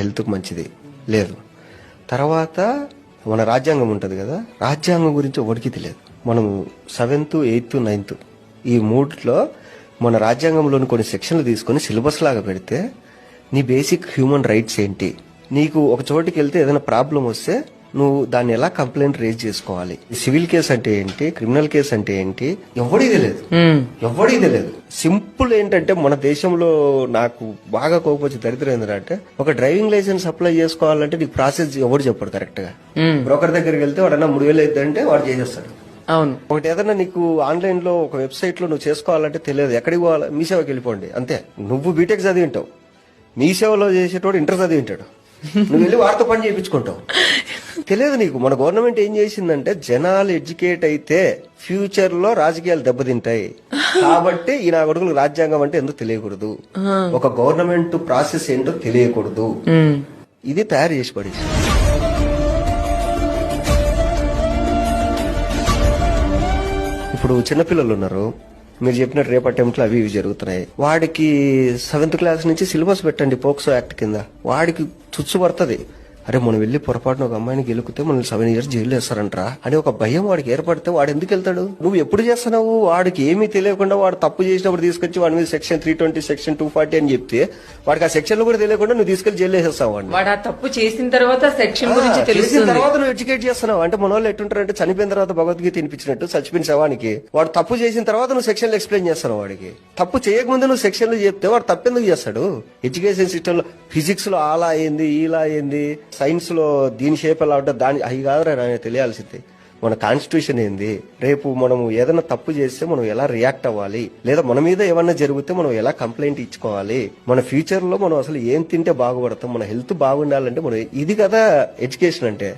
హెల్త్కి మంచిది లేదు. తర్వాత మన రాజ్యాంగం ఉంటుంది కదా, రాజ్యాంగం గురించి ఎవరికి తెలియదు. మనం 7th, 8th, 9th ఈ మూడిలో మన రాజ్యాంగంలోని కొన్ని సెక్షన్లు తీసుకొని సిలబస్ లాగా పెడితే నీ బేసిక్ హ్యూమన్ రైట్స్ ఏంటి, నీకు ఒక చోటికి వెళ్తే ఏదైనా ప్రాబ్లం వస్తే నువ్వు దాన్ని ఎలా కంప్లైంట్ రేజ్ చేసుకోవాలి, సివిల్ కేసు అంటే ఏంటి, క్రిమినల్ కేసు అంటే ఏంటి, ఎవడికి తెలియదు. సింపుల్ ఏంటంటే మన దేశంలో నాకు బాగా కోపొచ్చి దరిద్రం ఏంటంటే, ఒక డ్రైవింగ్ లైసెన్స్ అప్లై చేసుకోవాలంటే నీకు ప్రాసెస్ ఎవడు చెప్పాడు కరెక్ట్ గా. బ్రోకర్ దగ్గరికి వెళ్తే వాడన్నా 3,000 అవుతుందంటే వాడు చేసేస్తాడు. అవును. ఒకటి ఏదన్నా నీకు ఆన్లైన్ లో ఒక వెబ్సైట్ లో నువ్వు చేసుకోవాలంటే తెలియదు, ఎక్కడికి పోవాలి, మీ సేవకి వెళ్ళిపోండి అంతే. నువ్వు బీటెక్ చదివి ఉంటావు, మీ సేవలో చేసేటోడు ఇంటర్ చదివి ఉంటాడు, నువ్వు వెళ్ళి వారితో పని చేయించుకుంటావు. తెలియదు నీకు. మన గవర్నమెంట్ ఏం చేసిందంటే, జనాలు ఎడ్యుకేట్ అయితే ఫ్యూచర్ లో రాజకీయాలు దెబ్బతింటాయి కాబట్టి ఈ నా కొడుకులకు రాజ్యాంగం అంటే ఎందుకు తెలియకూడదు, ఒక గవర్నమెంట్ ప్రాసెస్ ఏంటో తెలియకూడదు, ఇది తయారు చేసి పడేసి. ఇప్పుడు చిన్నపిల్లలు ఉన్నారు, మీరు చెప్పినట్టు రేపు అటెంప్ట్లు అవి ఇవి జరుగుతున్నాయి. వాడికి 7th క్లాస్ నుంచి సిలబస్ పెట్టండి పోక్సో యాక్ట్ కింద, వాడికి చుచ్చు పడుతుంది. అరే మనం వెళ్ళి పొరపాటున ఒక అమ్మాయిని గెలుకుతే మనం 7 years జైలు వేస్తారంటరా అని ఒక భయం వాడికి ఏర్పడితే వాడు ఎందుకు వెళ్తాడు? నువ్వు ఎప్పుడు చేస్తున్నావు? వాడికి ఏమీ తెలియకుండా వాడు తప్పు చేసినప్పుడు తీసుకొచ్చి వాడి మీద సెక్షన్ 320, సెక్షన్ 240 అని చెప్తే వాడికి ఆ సెక్షన్ కూడా తెలియకుండా నువ్వు తీసుకెళ్లి జైలు వేసేస్తావు. వాడు తప్పు చేసిన తర్వాత సెక్షన్ గురించి తెలిసిన తర్వాత నువ్వు ఎడ్యుకేట్ చేస్తున్నావు. అంటే మన వాళ్ళు ఎట్టుంటారంటే, చనిపోయిన తర్వాత భగవద్గీత తినిపించినట్టు చచ్చిపోయిన శవానికి వాడు తప్పు చేసిన తర్వాత నువ్వు సెక్షన్లు ఎక్స్ప్లెయిన్ చేస్తున్నావు. వాడికి తప్పు చేయకముందు నువ్వు సెక్షన్లు చెప్తే వాడు తప్పెందుకు చేస్తాడు? ఎడ్యుకేషన్ సిస్టమ్ లో ఫిజిక్స్ లో అలా అయింది ఇలా అయింది, సైన్స్ లో దీని షేప్ ఎలా ఉంటుంది, దాని అవి కాదురా తెలియాల్సింది. మన కాన్స్టిట్యూషన్ ఏంది, రేపు మనము ఏదైనా తప్పు చేస్తే మనం ఎలా రియాక్ట్ అవ్వాలి, లేదా మన మీద ఏమన్నా జరిగితే మనం ఎలా కంప్లైంట్ ఇచ్చుకోవాలి, మన ఫ్యూచర్ లో మనం అసలు ఏం తింటే బాగుపడతాం, మన హెల్త్ బాగుండాలంటే మనం ఇది కదా ఎడ్యుకేషన్ అంటే.